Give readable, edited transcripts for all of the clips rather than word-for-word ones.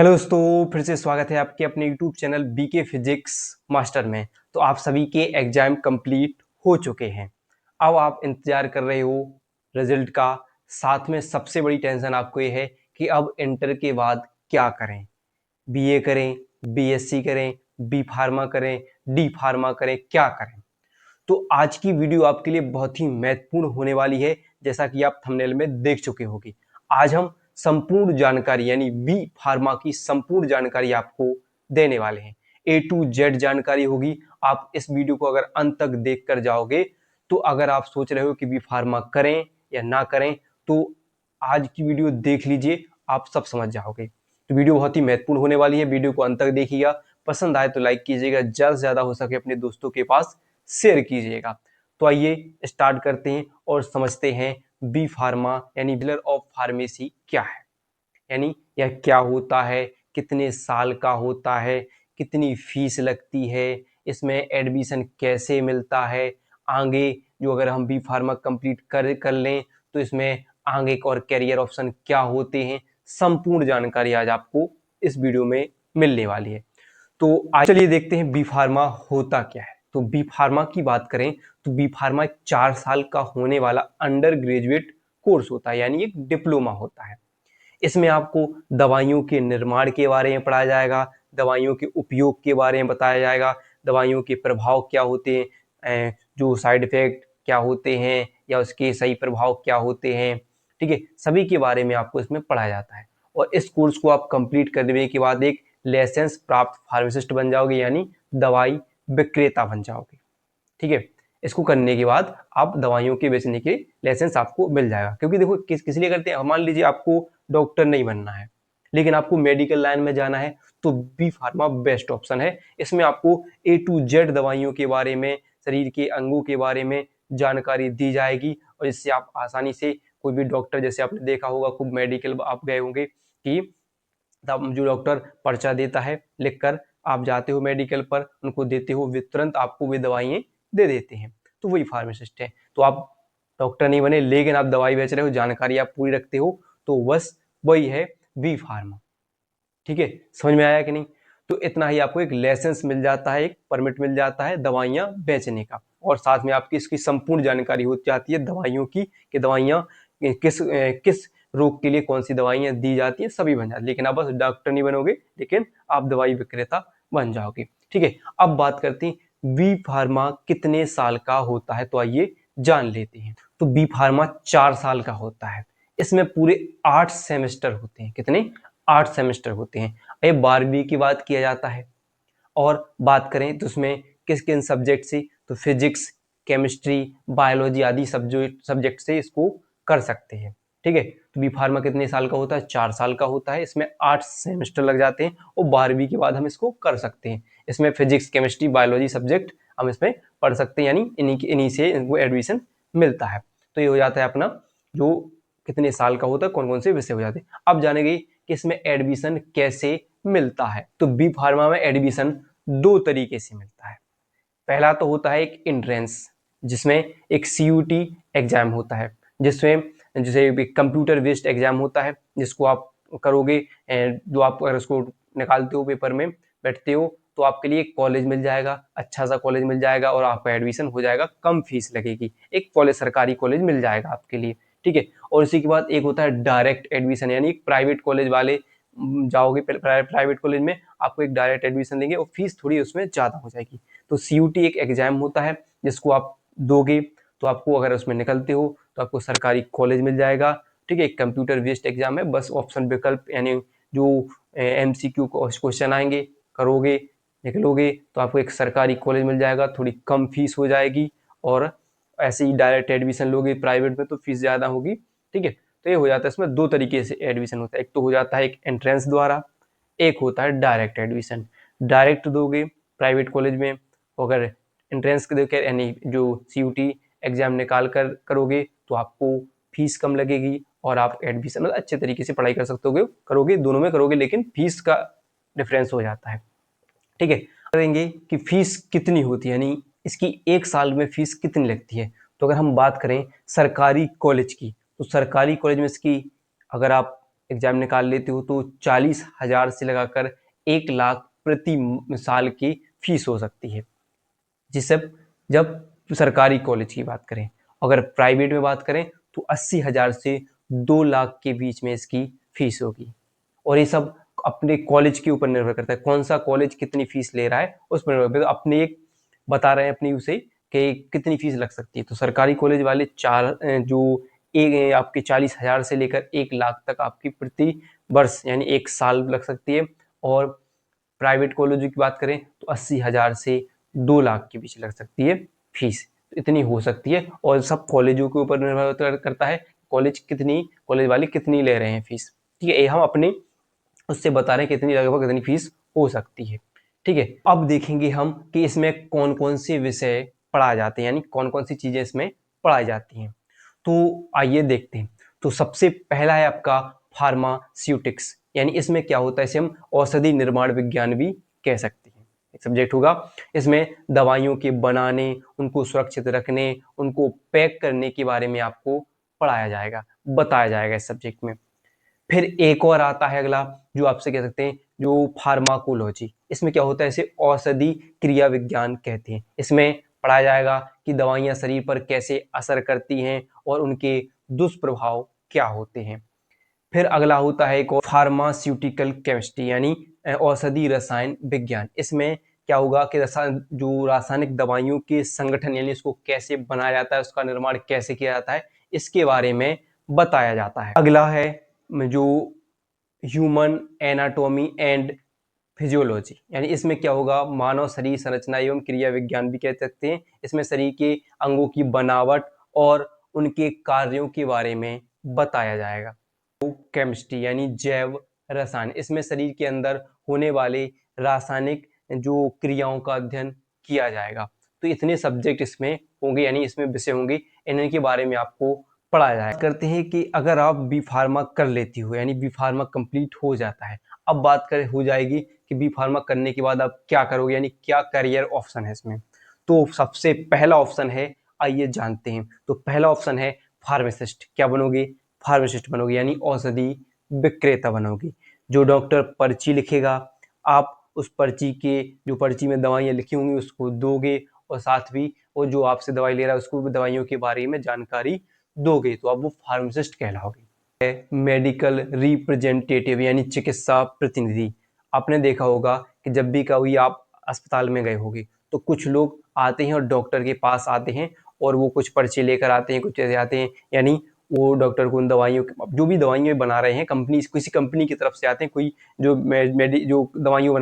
Hello दोस्तों, फिर से स्वागत है आपके अपने YouTube channel BK physics master में। तो आप सभी के एग्जाम कंप्लीट हो चुके हैं। अब आप इंतजार कर रहे हो रिजल्ट का। साथ में सबसे बड़ी टेंशन आपको ये है कि अब इंटर के बाद क्या करें। बीए करें, बीएससी करें, बी फार्मा करें, डी फार्मा करें, क्या करें। तो आज की वीडियो आपके लिए बहुत ही महत्वपूर्ण होने वाली है, जैसा कि आप थंबनेल में देख चुके होंगे। आज हम संपूर्ण जानकारी यानी बी फार्मा की संपूर्ण जानकारी आपको देने वाले हैं। ए टू जेड जानकारी होगी। आप इस वीडियो को अगर अंत तक देख कर जाओगे तो अगर आप सोच रहे हो कि बी फार्मा करें या ना करें तो आज की वीडियो देख लीजिए, आप सब समझ जाओगे। तो वीडियो बहुत ही महत्वपूर्ण होने वाली है, वीडियो को अंत तक देखिएगा। पसंद आए तो लाइक कीजिएगा, ज्यादा से ज्यादा हो सके अपने दोस्तों के पास शेयर कीजिएगा। तो आइए स्टार्ट करते हैं और समझते हैं बी फार्मा यानी बैचलर ऑफ फार्मेसी क्या है, यानी यह क्या होता है, कितने साल का होता है, कितनी फीस लगती है, इसमें एडमिशन कैसे मिलता है, आगे जो अगर हम बी फार्मा कंप्लीट कर लें तो इसमें आगे और कैरियर ऑप्शन क्या होते हैं। संपूर्ण जानकारी आज आपको इस वीडियो में मिलने वाली है। तो आज चलिए देखते हैं बी फार्मा होता क्या है। तो बी फार्मा की बात करें तो बी फार्मा 4 साल का होने वाला अंडर ग्रेजुएट कोर्स होता है, यानी एक डिप्लोमा होता है। इसमें आपको दवाइयों के निर्माण के बारे में पढ़ाया जाएगा, दवाइयों के उपयोग के बारे में बताया जाएगा, दवाइयों के प्रभाव क्या होते हैं, जो साइड इफेक्ट क्या होते हैं या उसके सही प्रभाव क्या होते हैं। ठीक है, सभी के बारे में आपको इसमें पढ़ाया जाता है। और इस कोर्स को आप कंप्लीट करने के बाद एक लाइसेंस प्राप्त फार्मासिस्ट बन जाओगे, यानी दवाई विक्रेता बन जाओगे। ठीक है, इसको करने के बाद आप दवाइयों के बेचने के लाइसेंस आपको मिल जाएगा। क्योंकि देखो किस लिए करते हैं, मान लीजिए आपको डॉक्टर नहीं बनना है लेकिन आपको मेडिकल लाइन में जाना है तो बी फार्मा बेस्ट ऑप्शन है। इसमें आपको ए टू जेड दवाइयों के बारे में, शरीर के अंगों के बारे में जानकारी दी जाएगी और इससे आप आसानी से कोई भी डॉक्टर, जैसे आपने देखा होगा खूब मेडिकल आप गए होंगे कि तब जो डॉक्टर पर्चा देता है लिखकर, आप जाते हो मेडिकल पर उनको देते हो, वे तुरंत आपको वे दवाइयाँ दे देते हैं। तो वही फार्मासिस्ट है। तो आप डॉक्टर नहीं बने लेकिन आप दवाई बेच रहे हो, जानकारी आप पूरी रखते हो, तो बस वही है बी फार्मा। ठीक है, समझ में आया कि नहीं। तो इतना ही, आपको एक लाइसेंस मिल जाता है, एक परमिट मिल जाता है दवाइयाँ बेचने का, और साथ में आपकी इसकी संपूर्ण जानकारी हो जाती है दवाइयों की कि दवाइयाँ किस किस रोग के लिए कौन सी दवाइयाँ दी जाती हैं, सभी बन जाती है। लेकिन आप बस डॉक्टर नहीं बनोगे लेकिन आप दवाई विक्रेता बन जाओगे। ठीक है, अब बात करते हैं बी फार्मा कितने साल का होता है। तो आइए जान लेते हैं। तो बी फार्मा 4 साल का होता है। इसमें पूरे 8 सेमेस्टर होते हैं। कितने? 8 सेमेस्टर होते हैं। ये 12वीं की बात किया जाता है। और बात करें तो उसमें किस किन सब्जेक्ट से, तो फिजिक्स, केमिस्ट्री, बायोलॉजी आदि सब्जेक्ट से इसको कर सकते हैं। ठीक है, तो बी फार्मा कितने साल का होता है? 4 साल का होता है। इसमें 8 सेमेस्टर लग जाते हैं और 12वीं के बाद हम इसको कर सकते हैं। इसमें फिजिक्स, केमिस्ट्री, बायोलॉजी सब्जेक्ट हम इसमें पढ़ सकते हैं, यानी इन्हीं से इनको एडमिशन मिलता है। तो ये हो जाता है अपना जो कितने साल का होता है, कौन कौन से विषय हो जाते हैं। अब जानेंगे कि इसमें एडमिशन कैसे मिलता है। तो बी फार्मा में एडमिशन 2 तरीके से मिलता है। पहला तो होता है एक एंट्रेंस, जिसमें एक सीयूटी एग्जाम होता है, जिसमें जैसे कंप्यूटर बेस्ड एग्जाम होता है, जिसको आप करोगे, जो आप अगर उसको निकालते हो, पेपर में बैठते हो, तो आपके लिए एक कॉलेज मिल जाएगा, अच्छा सा कॉलेज मिल जाएगा और आपका एडमिशन हो जाएगा, कम फीस लगेगी। एक कॉलेज, सरकारी कॉलेज मिल जाएगा आपके लिए। ठीक है, और इसी के बाद एक होता है डायरेक्ट एडमिशन, यानी प्राइवेट कॉलेज वाले जाओगे, प्राइवेट कॉलेज में आपको एक डायरेक्ट एडमिशन देंगे और फीस थोड़ी उसमें ज़्यादा हो जाएगी। तो सीयूटी एक एग्जाम होता है जिसको आप दोगे, तो आपको अगर उसमें निकलते हो तो आपको सरकारी कॉलेज मिल जाएगा। ठीक है, एक कंप्यूटर बेस्ड एग्जाम है, बस ऑप्शन विकल्प यानी जो एमसीक्यू क्वेश्चन आएंगे, करोगे, निकलोगे तो आपको एक सरकारी कॉलेज मिल जाएगा, थोड़ी कम फीस हो जाएगी। और ऐसे ही डायरेक्ट एडमिशन लोगे प्राइवेट में तो फीस ज़्यादा होगी। ठीक है, तो ये हो जाता है। इसमें 2 तरीके से एडमिशन होता है, एक तो हो जाता है एक एंट्रेंस द्वारा, एक होता है डायरेक्ट एडमिशन। डायरेक्ट दोगे प्राइवेट कॉलेज में, अगर एंट्रेंस के देकर यानी जो सीयूटी एग्जाम निकाल कर करोगे तो आपको फीस कम लगेगी और आप एडमिशन मतलब अच्छे तरीके से पढ़ाई कर सकते हो, करोगे, दोनों में करोगे, लेकिन फीस का डिफरेंस हो जाता है। ठीक है, करेंगे कि फीस कितनी होती है, यानी इसकी 1 साल में फीस कितनी लगती है। तो अगर हम बात करें सरकारी कॉलेज की, तो सरकारी कॉलेज में इसकी, अगर आप एग्जाम निकाल लेते हो तो 40,000 से लगाकर 1 लाख प्रति साल की फीस हो सकती है, जिससे जब सरकारी कॉलेज की बात करें। अगर प्राइवेट में बात करें तो 80,000 से 2 लाख के बीच में इसकी फीस होगी। और ये सब अपने कॉलेज के ऊपर निर्भर करता है, कौन सा कॉलेज कितनी फीस ले रहा है उस पर निर्भर करता है। अपने एक बता रहे हैं अपनी उसे कि कितनी फीस लग सकती है। तो सरकारी कॉलेज वाले जो एक आपके 40,000 से लेकर 1 लाख तक आपकी प्रति वर्ष यानी 1 साल लग सकती है। और प्राइवेट कॉलेजों की बात करें तो 80,000 से 2 लाख के बीच लग सकती है फीस। तो इतनी हो सकती है और सब कॉलेजों के ऊपर निर्भर करता है कॉलेज वाले कितनी ले रहे हैं फीस। ठीक है, ये हम अपने उससे बता रहे हैं कितनी लगभग कितनी फीस हो सकती है। ठीक है, अब देखेंगे हम कि इसमें कौन कौन से विषय पढ़ाए जाते हैं, यानी कौन कौन सी चीजें इसमें पढ़ाई जाती हैं। तो आइए देखते हैं। तो सबसे पहला है आपका फार्मास्यूटिक्स, यानी इसमें क्या होता है, इसे हम औषधि निर्माण विज्ञान भी कह सकते हैं, एक सब्जेक्ट होगा। इसमें दवाइयों के बनाने, उनको सुरक्षित रखने, उनको पैक करने के बारे में आपको पढ़ाया जाएगा, बताया जाएगा इस सब्जेक्ट में। फिर एक और आता है अगला, जो आपसे कह सकते हैं जो फार्माकोलॉजी। इसमें क्या होता है, इसे औषधि क्रिया विज्ञान कहते हैं। इसमें पढ़ाया जाएगा कि दवाइयां शरीर पर कैसे असर करती हैं और उनके दुष्प्रभाव क्या होते हैं। फिर अगला होता है एक और फार्मास्यूटिकल केमिस्ट्री, यानी औषधि रसायन विज्ञान। इसमें क्या होगा कि जो रासायनिक दवाइयों के संगठन, यानी इसको कैसे बनाया जाता है, उसका निर्माण कैसे किया जाता है, इसके बारे में बताया जाता है। अगला है जो ह्यूमन एनाटॉमी एंड फिजियोलॉजी, यानी इसमें क्या होगा, मानव शरीर संरचना एवं क्रिया विज्ञान भी कह सकते हैं। इसमें शरीर के अंगों की बनावट और उनके कार्यों के बारे में बताया जाएगा। केमिस्ट्री यानी जैव रसायन, इसमें शरीर के अंदर होने वाले रासायनिक जो क्रियाओं का अध्ययन किया जाएगा। तो इतने सब्जेक्ट इसमें होंगे, यानी इसमें विषय होंगे, इनके बारे में आपको पढ़ाया जाएगा। करते हैं कि अगर आप बी फार्मा कर लेती हो, यानी बी फार्मा कंप्लीट हो जाता है, अब बात कर हो जाएगी कि बी फार्मा करने के बाद आप क्या करोगे, यानी क्या करियर ऑप्शन है इसमें। तो सबसे पहला ऑप्शन है, आइए जानते हैं। तो पहला ऑप्शन है फार्मासिस्ट। क्या बनोगे, फार्मासिस्ट बनोगे, यानी औषधि विक्रेता बनोगे। जो डॉक्टर पर्ची लिखेगा, आप उस पर्ची के जो पर्ची में दवाइयाँ लिखी होंगी उसको दोगे, और साथ भी वो जो आपसे दवाई ले रहा है उसको भी दवाइयों के बारे में जानकारी दोगे, तो आप वो फार्मासिस्ट कहलाओगे। मेडिकल रिप्रेजेंटेटिव यानी चिकित्सा प्रतिनिधि। आपने देखा होगा कि जब भी कभी आप अस्पताल में गए होगे तो कुछ लोग आते हैं और डॉक्टर के पास आते हैं और वो कुछ पर्चे लेकर आते हैं, कुछ ऐसे आते हैं, यानी वो डॉक्टर को उन दवाइयों जो भी दवाइयाँ बना रहे हैं, कंपनी किसी कंपनी की तरफ से आते हैं, कोई जो जो दवाइयाँ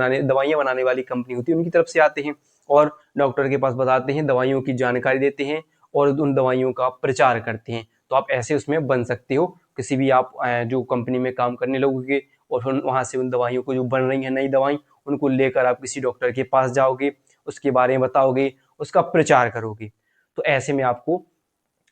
बनाने वाली कंपनी होती है उनकी तरफ से आते हैं और डॉक्टर के पास बताते हैं, दवाइयों की जानकारी देते हैं और उन दवाइयों का प्रचार करते हैं। तो आप ऐसे उसमें बन सकते हो, किसी भी आप जो कंपनी में काम करने लगोगे और फिर वहाँ से उन दवाइयों को जो बन रही हैं नई दवाई, उनको लेकर आप किसी डॉक्टर के पास जाओगे, उसके बारे में बताओगे, उसका प्रचार करोगे। तो ऐसे में आपको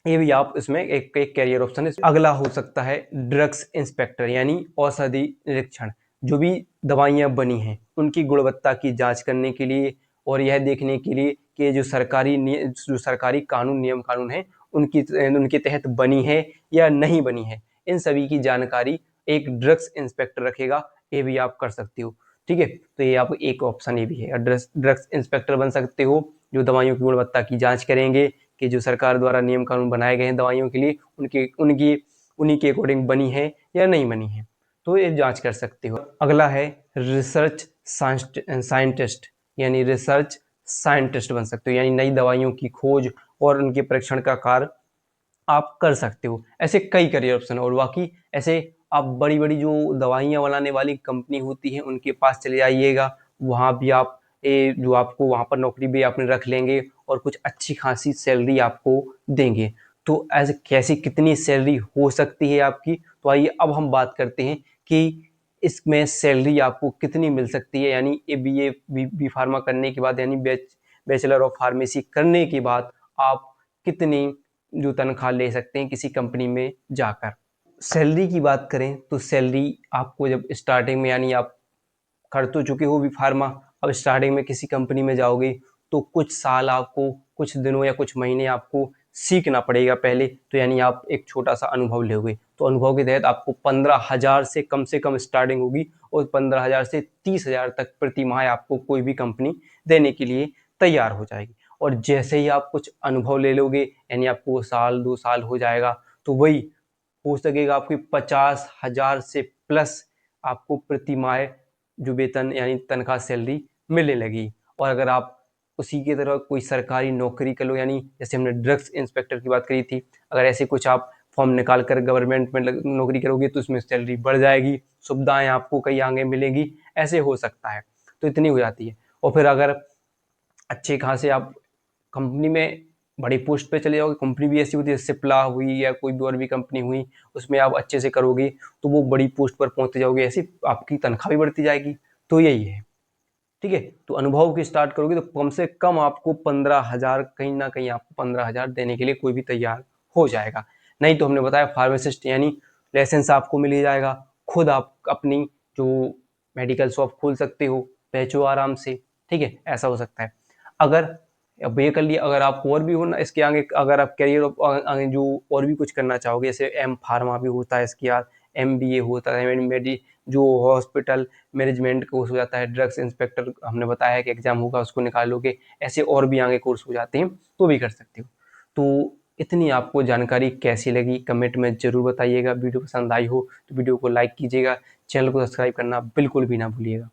ये भी आप इसमें एक कैरियर ऑप्शन है। अगला हो सकता है ड्रग्स इंस्पेक्टर, यानी औषधि निरीक्षण। जो भी दवाइयाँ बनी हैं उनकी गुणवत्ता की जांच करने के लिए और यह देखने के लिए कि जो सरकारी कानून नियम कानून है उनके तहत बनी है या नहीं बनी है, इन सभी की जानकारी एक ड्रग्स इंस्पेक्टर रखेगा। ये भी आप कर सकते हो। ठीक है, तो ये आपको एक ऑप्शन ये भी है, ड्रग्स इंस्पेक्टर बन सकते हो, जो दवाइयों की गुणवत्ता की जांच करेंगे कि जो सरकार द्वारा नियम कानून बनाए गए हैं दवाइयों के लिए उन्हीं के अकॉर्डिंग बनी है या नहीं बनी है, तो ये जांच कर सकते हो। अगला है रिसर्च साइंटिस्ट, यानी रिसर्च साइंटिस्ट बन सकते हो, यानी नई दवाइयों की खोज और उनके परीक्षण का कार्य आप कर सकते हो। ऐसे कई करियर ऑप्शन और बाकी ऐसे आप बड़ी बड़ी जो दवाइयाँ बनाने वाली कंपनी होती है उनके पास चले जाइएगा, वहाँ भी आप जो आपको वहाँ पर नौकरी भी आपने रख लेंगे और कुछ अच्छी खासी सैलरी आपको देंगे। तो ऐसे कैसी कितनी सैलरी हो सकती है आपकी, तो आइए अब हम बात करते हैं कि इसमें सैलरी आपको कितनी मिल सकती है, यानी BA बी फार्मा करने के बाद, यानी बैचलर ऑफ फार्मेसी करने के बाद आप कितनी जो तनख्वाह ले सकते हैं किसी कंपनी में जाकर। सैलरी की बात करें तो सैलरी आपको जब स्टार्टिंग में, यानी आप कर तो चुके हो भी फार्मा, अब स्टार्टिंग में किसी कंपनी में जाओगे तो कुछ साल आपको, कुछ दिनों या कुछ महीने आपको सीखना पड़ेगा पहले, तो यानी आप एक छोटा सा अनुभव लोगे, तो अनुभव के तहत आपको 15,000 से कम स्टार्टिंग होगी और 15,000 से 30,000 तक प्रति माह आपको कोई भी कंपनी देने के लिए तैयार हो जाएगी। और जैसे ही आप कुछ अनुभव ले लोगे, यानी आपको साल 2 साल हो जाएगा, तो वही हो सकेगा आपकी 50,000 से प्लस आपको प्रति माह जो वेतन यानी तनख्वाह सैलरी मिलने लगी। और अगर आप उसी की तरह कोई सरकारी नौकरी कर लो, यानी जैसे हमने ड्रग्स इंस्पेक्टर की बात करी थी, अगर ऐसे कुछ आप फॉर्म निकाल कर गवर्नमेंट में नौकरी करोगे तो उसमें सैलरी बढ़ जाएगी, सुविधाएं आपको कहीं आगे मिलेगी, ऐसे हो सकता है। तो इतनी हो जाती है। और फिर अगर अच्छे खासे आप कंपनी में बड़ी पोस्ट पे चले जाओगे, कंपनी भी ऐसी होती है सिप्ला हुई या कोई भी और भी कंपनी हुई, उसमें आप अच्छे से करोगे तो वो बड़ी पोस्ट पर पहुंचते जाओगे, ऐसे आपकी तनख्वाह भी बढ़ती जाएगी। तो यही है, ठीक है। तो अनुभव की स्टार्ट करोगे तो कम से कम आपको 15,000, कहीं ना कहीं आपको 15,000 देने के लिए कोई भी तैयार हो जाएगा। नहीं तो हमने बताया फार्मासिस्ट यानी लाइसेंस आपको मिल ही जाएगा, खुद आप अपनी जो मेडिकल शॉप खोल सकते हो, बेचो आराम से, ठीक है, ऐसा हो सकता है। अगर अब ये कर लिया, अगर आप और भी हो ना इसके आगे, अगर आप करियर आगे जो और भी कुछ करना चाहोगे, जैसे एम फार्मा भी होता है इसके बाद, MBA होता है, मेडी जो हॉस्पिटल मैनेजमेंट कोर्स हो जाता है, ड्रग्स इंस्पेक्टर हमने बताया कि एग्जाम होगा उसको निकालोगे, ऐसे और भी आगे कोर्स हो जाते हैं, तो भी कर सकते हो। तो इतनी आपको जानकारी कैसी लगी कमेंट में जरूर बताइएगा। वीडियो पसंद आई हो तो वीडियो को लाइक कीजिएगा, चैनल को सब्सक्राइब करना बिल्कुल भी ना भूलिएगा।